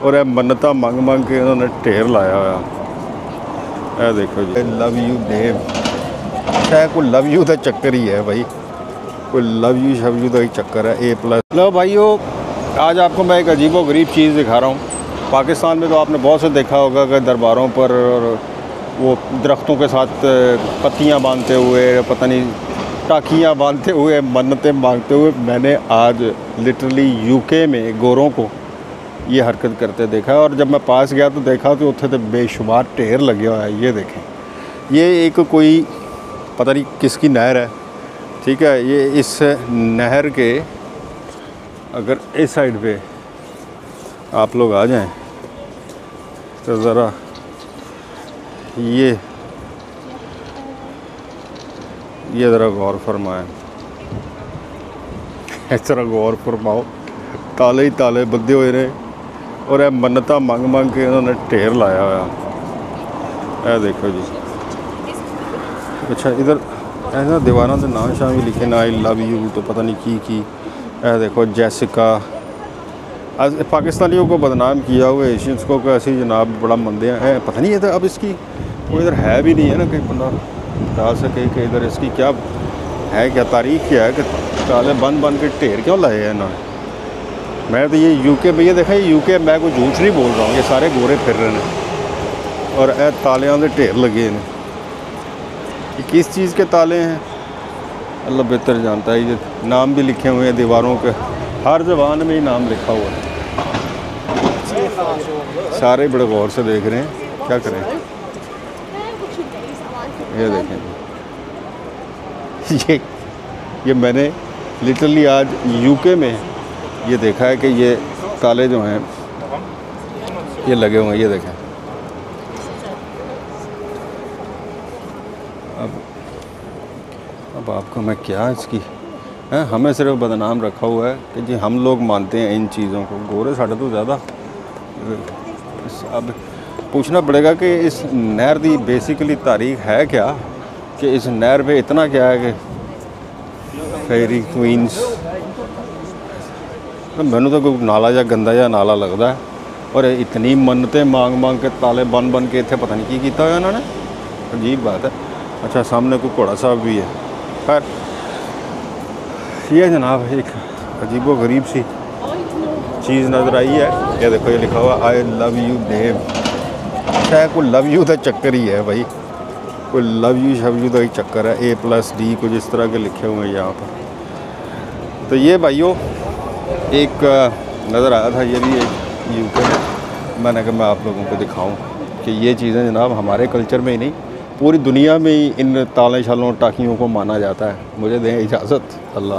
और ये मन्नता मंग मंग के उन्होंने ढेर लाया हुआ। ये देखो जी, लव यू देव, शायद कोई लव यू का चक्कर ही है भाई, कोई लव यू शव यू का ही चक्कर है। A+। लो भाइयों, आज आपको मैं एक अजीबो गरीब चीज़ दिखा रहा हूँ। पाकिस्तान में तो आपने बहुत से देखा होगा कि दरबारों पर वो दरख्तों के साथ पत्तियाँ बांधते हुए, पता नहीं टाकियाँ बांधते हुए, मन्नतें मांगते हुए मैंने आज लिटरली UK में गोरों को ये हरकत करते देखा। और जब मैं पास गया तो देखा तो उत्थे तो बेशुमार ढेर लगे हुआ है। ये देखें, ये एक कोई पता नहीं किसकी नहर है, ठीक है। ये इस नहर के अगर इस साइड पे आप लोग आ जाएं तो ज़रा ये ज़रा गौर फरमाएं, इस तरह गौर फरमाओ। ताले ही ताले बंधे हुए रहे और ये मन्नता मंग मंग के उन्होंने ढेर लाया हुआ। देखो जी, अच्छा इधर ऐसा दीवारों के नाम शाम भी लिखे ना, आई लव यू तो पता नहीं की। देखो जैसिका, आज पाकिस्तानियों को बदनाम किया हुआ एशियंस को ऐसी जनाब बड़ा मंदे हैं। पता नहीं है तो अब इसकी वो इधर है भी नहीं है ना, कहीं बंदा बता सके कि इधर इसकी क्या है, क्या तारीख क्या है कि ताले बन बन के ढेर क्यों लाए हैं इन्होंने। मैं तो ये UK भैया देखा, ये UK मैं कोई झूठ नहीं बोल रहा हूँ, ये सारे गोरे फिर रहे हैं और ए तालियां के ढेर लगे हैं। ये किस चीज़ के ताले हैं अल्लाह बेहतर जानता है। ये नाम भी लिखे हुए हैं दीवारों के, हर ज़बान में ही नाम लिखा हुआ है। सारे बड़े गौर से देख रहे हैं, क्या करें। ये देखें, ये मैंने लिटरली आज UK में ये देखा है कि ये ताले जो हैं ये लगे हुए हैं। ये देखें, अब आपको मैं क्या इसकी है, हमें सिर्फ बदनाम रखा हुआ है कि जी हम लोग मानते हैं इन चीज़ों को, गोरे साढ़े तो ज़्यादा। अब पूछना पड़ेगा कि इस नहर की बेसिकली तारीख है क्या, कि इस नहर पे इतना क्या है कि फेरी क्वींस, तो मैंने तो कोई नाला या गंदा या नाला लगता है। और इतनी मन्नतें मांग मांग के ताले बन बन के इतने पता नहीं की किया हुआ इन्होंने, अजीब बात है। अच्छा सामने कोई घोड़ा साहब भी है। खैर ये जनाब एक अजीबो गरीब सी चीज़ नज़र आई है। ये देखो, ये लिखा हुआ आई लव यू देव, शायद कोई लव यू का चक्कर ही है भाई, कोई लव यू शव यू का ही चक्कर है। A+D कुछ इस तरह के लिखे हुए हैं यहाँ पर। तो ये भाइयों एक नज़र आया था, ये भी एक UK में, मैंने कहा मैं आप लोगों को दिखाऊं कि ये चीज़ें जनाब हमारे कल्चर में ही नहीं पूरी दुनिया में ही इन ताले शालों टाकियों को माना जाता है। मुझे दें इजाज़त, अल्लाह।